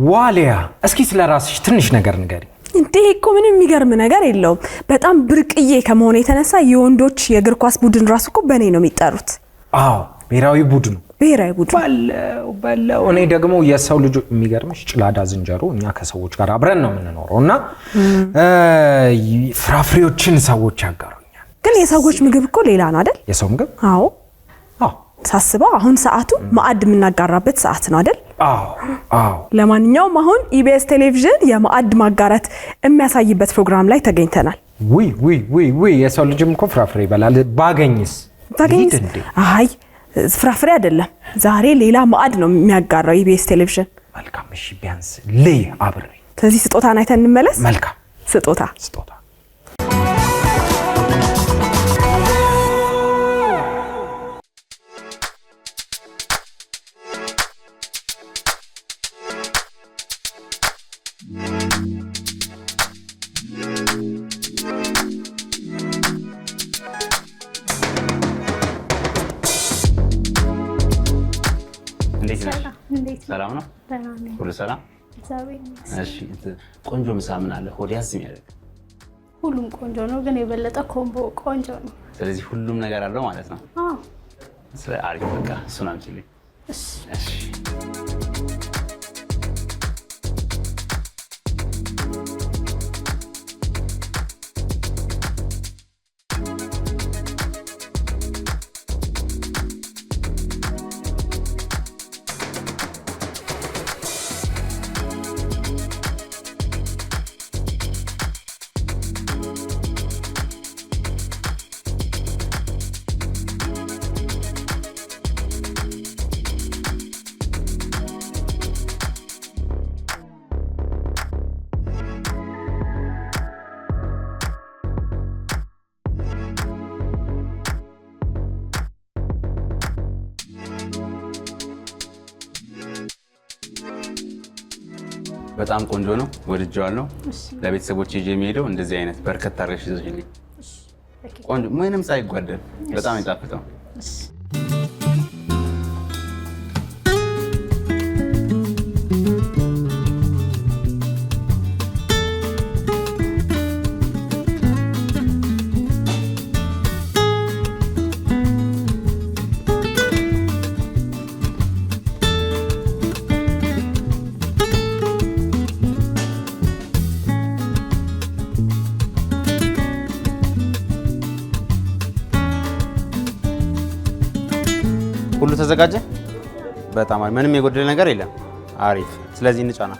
ዋሊያ እስኪ ስለራስሽ ትንሽ ነገር ንገሪ እንዴ እኮ ምንም የሚገርም ነገር የለውም በጣም ብርቅዬ ከመሆነ የተነሳ የወንዶች የእግር ኳስ ቡድን ራሱ እኮ በኔ ነው የሚጠሩት አዎ ብሔራዊ ቡድኑ በለው እኔ ደግሞ የሰው ልጅ የሚገርምሽ ጭላዳ ዝንጀሮ እኛ ከሰዎች ጋር አብረን ነው የምንኖረውና ፍራፍሬዎችን ሰዎች ያጋሩኛል ግን የሰዎች ምግብ እኮ ሌላ ነው አይደል የሰው ምግብ አዎ ሳስበው አሁን ሰዓቱ ማዕድ የምናጋራበት ሰዓት ነው አይደል አዎ ለማንኛውም አሁን ኢቢኤስ ቴሌቪዥን የማዕድ ማጋራት የሚያሳይበት ፕሮግራም ላይ ተገኝተናል ወይ የሰው ልጅም እኮ ፍራፍሬ ይበላል ባገኝስ አይ ፍራፍሬ አይደለም ዛሬ ሌላ ማዕድ ነው የሚያጋራው ኢቢኤስ ቴሌቪዥን መልካም እሺ ቢያንስ ለይ አብሬ ስለዚህ ስጦታን አይተን እንመለስ መልካም ስጦታ ሰላም ነው ሁሉ ሰላም እሺ ቆንጆ ምሳ ምን አለ ሆዲያስ የሚያደርግ ሁሉም ቆንጆ ነው ግን የበለጠ ኮምቦ ቆንጆ ነው ስለዚህ ሁሉም ነገር አለው ማለት ነው አዎ ስለ አሪፍ በቃ እሱን አምጪልኝ እሺ በጣም ቆንጆ ነው ወድጄዋለሁ ለቤተሰቦቼ ይዤ የሚሄደው እንደዚህ አይነት በርከት አድርገሽ ይዘሽልኝ ቆንጆ ምንም ሳይጓደል በጣም ይጣፍጣው ሁሉ ተዘጋጀ በጣም ምንም የጎደለ ነገር የለም አሪፍ ስለዚህ እንጫና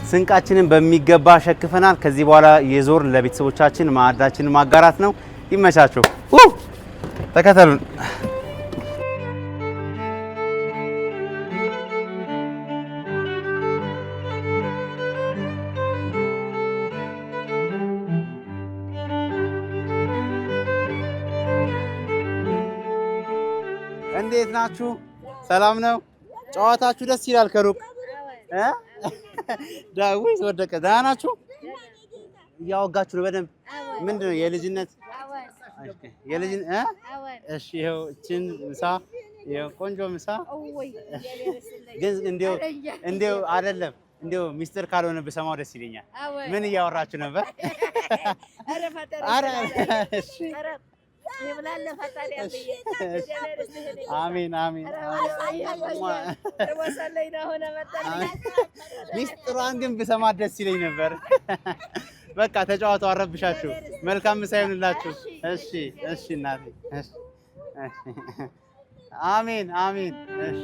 ስንቃችንን በሚገባ ሸክፈናል ከዚህ በኋላ የዞር ለቤተሰቦቻችን ማዕዳችንን ማጋራት ነው ይመቻቸው ተከተሉን እንዴት ናችሁ ሰላም ነው ጨዋታችሁ ደስ ይላል ከሩቅ ዳዊት ወደቀ ደህና ናችሁ እያወጋችሁ ነው በደንብ ምንድነው የልጅነት እሺ ይኸው እችን ምሳ ይኸው ቆንጆ ምሳ ግን እንዴው አይደለም እንዴው ሚስጥር ካልሆነ በሰማው ደስ ይለኛል ምን እያወራችሁ ነበር እሺ يبلال فتالي أبي آمين آمين وصلينا هنا مثلا ሚስጥሯን ግን ብሰማ ደስ ይለኝ ነበር በቃ ተጫዋቱ አረብሻችሁ መልካም ምሳ ይሁንላችሁ እሺ እሺ እናቴ እሺ አሜን አሜን እሺ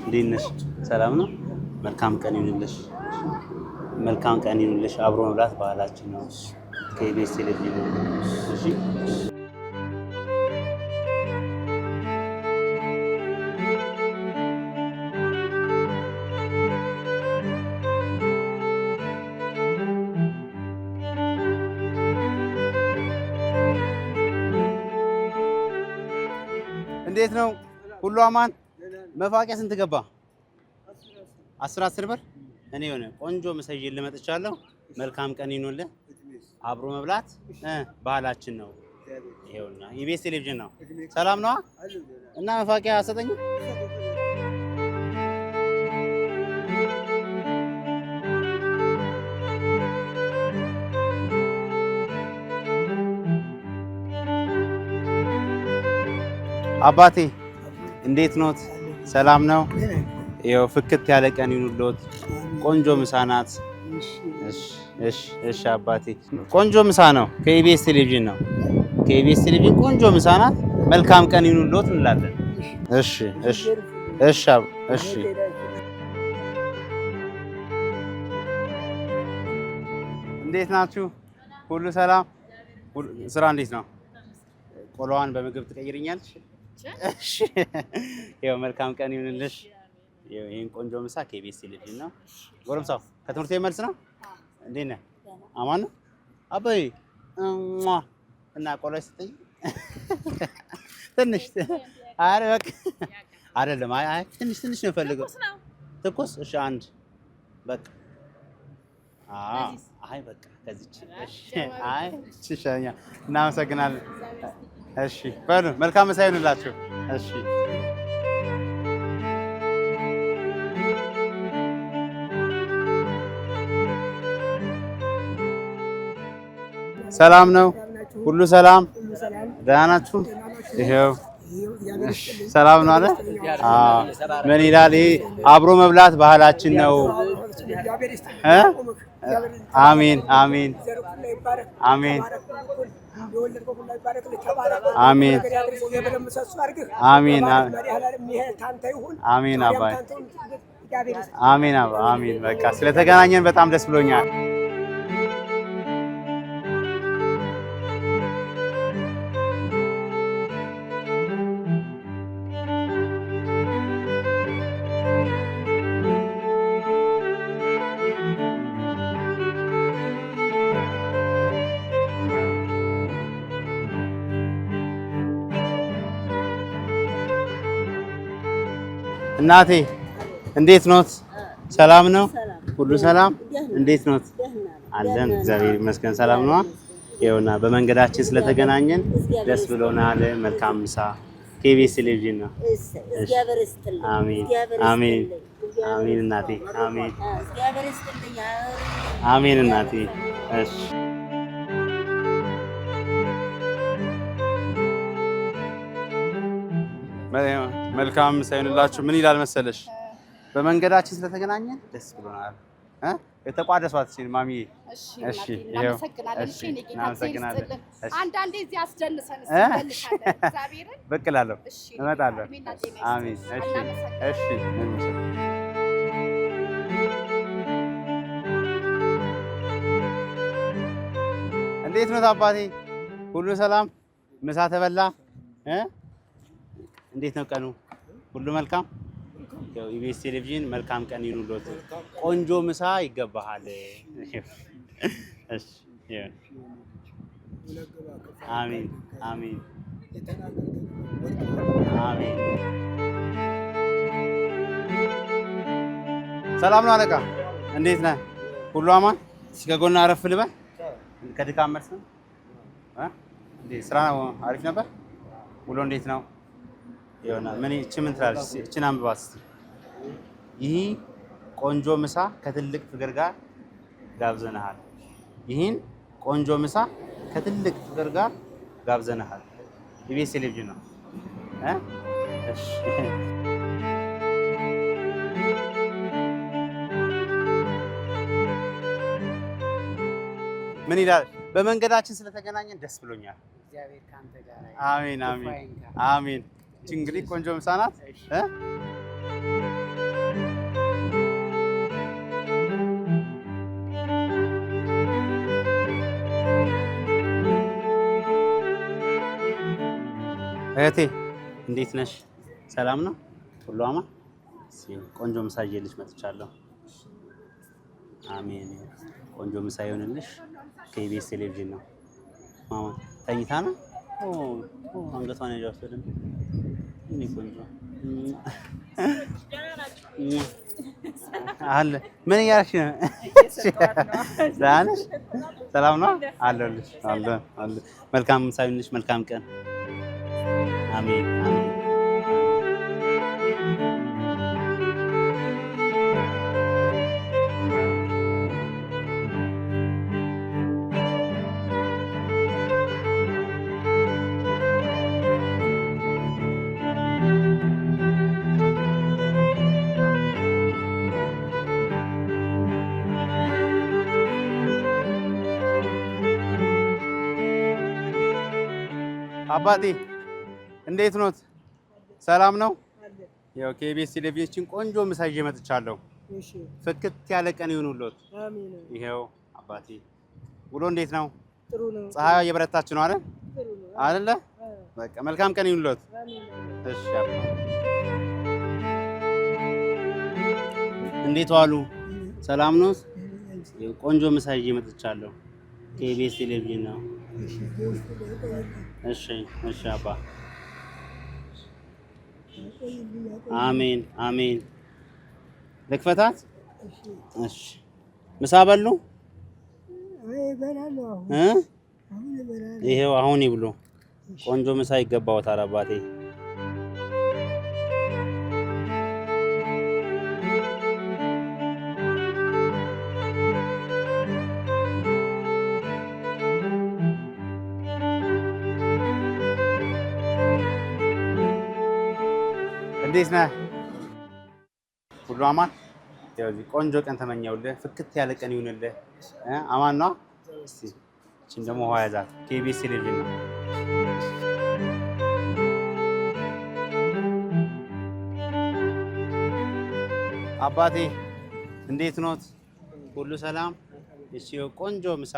እንዴት ነሽ? ሰላም ነው? መልካም ቀን ይሁንልሽ። መልካም ቀን ይሁንልሽ። አብሮ መብላት ባህላችን ነው። ከኢቢኤስ ቴሌቪዥን ነው። እሺ እንዴት ነው? ሁሉ አማን? መፋቂያ ስንት ገባ? 10 ብር። እኔ የሆነ ቆንጆ ምሳ ይዤ ልመጥቻለሁ። መልካም ቀን ይሁንልህ። አብሮ መብላት ባህላችን ነው። ይሄውና ኢቢኤስ ቴሌቪዥን ነው። ሰላም ነዋ? እና መፋቂያ አሰጠኝ። አባቴ እንዴት ኖት? ሰላም ነው? ይኸው ፍክት ያለ ቀን ይሁንልዎት። ቆንጆ ምሳ ናት። እሺ አባቴ ቆንጆ ምሳ ነው። ከኢቢኤስ ቴሌቪዥን ነው። ከኢቢኤስ ቴሌቪዥን ቆንጆ ምሳ ናት። መልካም ቀን ይሁንልዎት እንላለን። እሺ እንዴት ናችሁ? ሁሉ ሰላም? ስራ እንዴት ነው? ቆሎዋን በምግብ ትቀይርኛለሽ? እሺ ያው መልካም ቀን ይሁንልሽ። ይሄን ቆንጆ ምሳ ከኢቢኤስ ቴሌቪዥን ነው። ጎረምሳው ከትምህርት ቤት መልስ ነው? እንዴት ነህ? አማን ነው? አባዬ እና ቆሎ ስትይ ትንሽ አረ በቃ አይደለም። አይ ትንሽ ነው ፈልገው። ትኩስ? እሺ አንድ በቃ አይ በቃ ከዚች እሺ አይ እሺ እናመሰግናለን። እሺ በሉ መልካም ምሳ ይሁንላችሁ። እሺ ሰላም ነው? ሁሉ ሰላም? ደህና ናችሁ? ይሄው ሰላም ነው አለ። ምን ይላል? አብሮ መብላት ባህላችን ነው። አሜን አሜን አሜን አሜን አሜን አሜን አባይ አሜን አሜን። በቃ ስለተገናኘን በጣም ደስ ብሎኛል። እናቴ እንዴት ኖት? ሰላም ነው? ሁሉ ሰላም? እንዴት ኖት? አለን እግዚአብሔር ይመስገን ሰላም ነው። ይኸውና በመንገዳችን ስለተገናኘን ደስ ብሎናል። መልካም ምሳ ከኢቢኤስ ቴሌቪዥን ነው። አሜን አሜን አሜን እናቴ አሜን አሜን እናቴ። እሺ መልካም ምሳ ይሁንላችሁ። ምን ይላል መሰለሽ? በመንገዳችን ስለተገናኘን ደስ ብሎናል። የተቋደሷት ሲል ማሚዬ። እሺ ይሄው እሺ እናመሰግናለን። አንዳንዴ እዚህ አስደንሰን እንፈልጋለን። እግዚአብሔርን ብቅ እላለሁ እመጣለሁ። አሜን። እሺ እንዴት ነው አባቴ? ሁሉ ሰላም? ምሳ ተበላ? እንዴት ነው ቀኑ? ሁሉ መልካም? ያው ኢቢኤስ ቴሌቪዥን መልካም ቀን ይሁንልዎት። ቆንጆ ምሳ ይገባሃል። እሺ አሜን አሜን አሜን። ሰላም ነው አለቃ? እንዴት ነህ? ሁሉ አማን? እስኪ ከጎና አረፍ ልበል። ከድካም መልስ ነው? እንዴት ስራ ነው? አሪፍ ነበር? ውሎ እንዴት ነው? ይሆናል። ምን ትላለች? እቺን አንብባት እስቲ። ይህ ቆንጆ ምሳ ከትልቅ ፍቅር ጋር ጋብዘንሃል። ይህን ቆንጆ ምሳ ከትልቅ ፍቅር ጋር ጋብዘንሃል። ኢቢኤስ ቴሌቪዥን ነው። እሺ ምን ይላል? በመንገዳችን ስለተገናኘን ደስ ብሎኛል። እግዚአብሔር ካንተ ጋር። አሜን አሜን አሜን። እንግዲህ ቆንጆ ምሳ ናት። እህቴ እንዴት ነሽ? ሰላም ነው? ሁሉ አማን? ቆንጆ ምሳ ይዤልሽ መጥቻለሁ። አሜን። ቆንጆ ምሳ ይሆንልሽ። ከኢቢኤስ ቴሌቪዥን ነው። ማማ ተኝታ ነው? አንገቷን ያወሰደን እኔ ቆንጆ አለ። ምን እያልሽ ነው? ሰላም ነው? አለሁልሽ። አለ መልካም ምሳ ይሁንልሽ። መልካም ቀን። አሜን አሜን። አባቴ እንዴት ኖት? ሰላም ነው? ያው ከኢቢኤስ ቴሌቪዥን ቆንጆ ምሳ ይዤ መጥቻለሁ። እሺ ፍክት ያለ ቀን ይሁንልዎት። አሜን። ይሄው አባቴ ውሎ እንዴት ነው? ጥሩ ነው። ፀሐይ እየበረታች ነው አይደል? ጥሩ ነው አይደለ? በቃ መልካም ቀን ይሁንልዎት። እሺ አባ እንዴት ዋሉ? ሰላም ነው? ቆንጆ ምሳ ይዤ መጥቻለሁ። ከኢቢኤስ ቴሌቪዥን ነው። እሺ እሺ አባ አሜን አሜን። ልክፈታት? እሺ ምሳ በሉ? ይሄው አሁን ይብሉ። ቆንጆ ምሳ ይገባዎታል አባቴ። እንዴት ነህ? ሁሉ አማን? ያው እዚህ ቆንጆ ቀን ተመኘውልህ። ፍክት ያለ ቀን ይሁንልህ። አማን ነው? እስቲ እቺን ደግሞ ውሃ ያዛት። ከኢቢኤስ ቴሌቪዥን ነው። አባቴ እንዴት ኖት? ሁሉ ሰላም? እሺ ቆንጆ ምሳ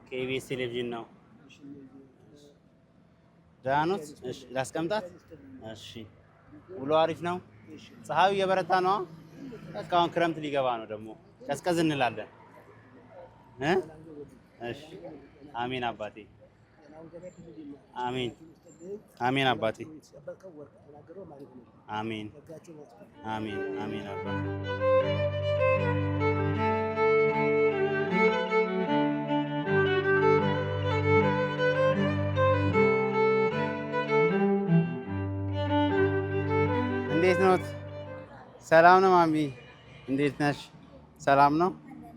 ከኢቢኤስ ቴሌቪዥን ነው። ደህና ኖት? እሺ ላስቀምጣት? እሺ ውሎ አሪፍ ነው? ፀሐዩ እየበረታ ነው? በቃ አሁን ክረምት ሊገባ ነው ደግሞ ቀዝቀዝ እንላለን። እሺ አሜን አባቴ አሜን አሜን አባቴ አሜን አሜን አሜን አባቴ እንዴት ነው? ሰላም ነው ማሚ? እንዴት ነሽ? ሰላም ነው?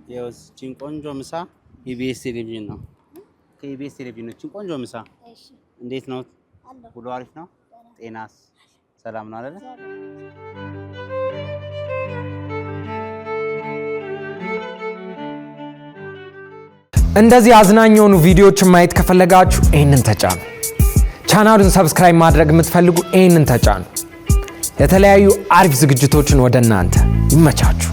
ያው እቺን ቆንጆ ምሳ ኢቢኤስ ቴሌቪዥን ነው። ከኢቢኤስ ቴሌቪዥን እቺን ቆንጆ ምሳ። እሺ እንዴት ነው? ሁሉ አሪፍ ነው? ጤናስ ሰላም ነው አይደል? እንደዚህ አዝናኝ የሆኑ ቪዲዮዎችን ማየት ከፈለጋችሁ ይሄንን ተጫኑ። ቻናሉን ሰብስክራይብ ማድረግ የምትፈልጉ ይሄንን ተጫኑ። የተለያዩ አሪፍ ዝግጅቶችን ወደ እናንተ ይመቻችሁ።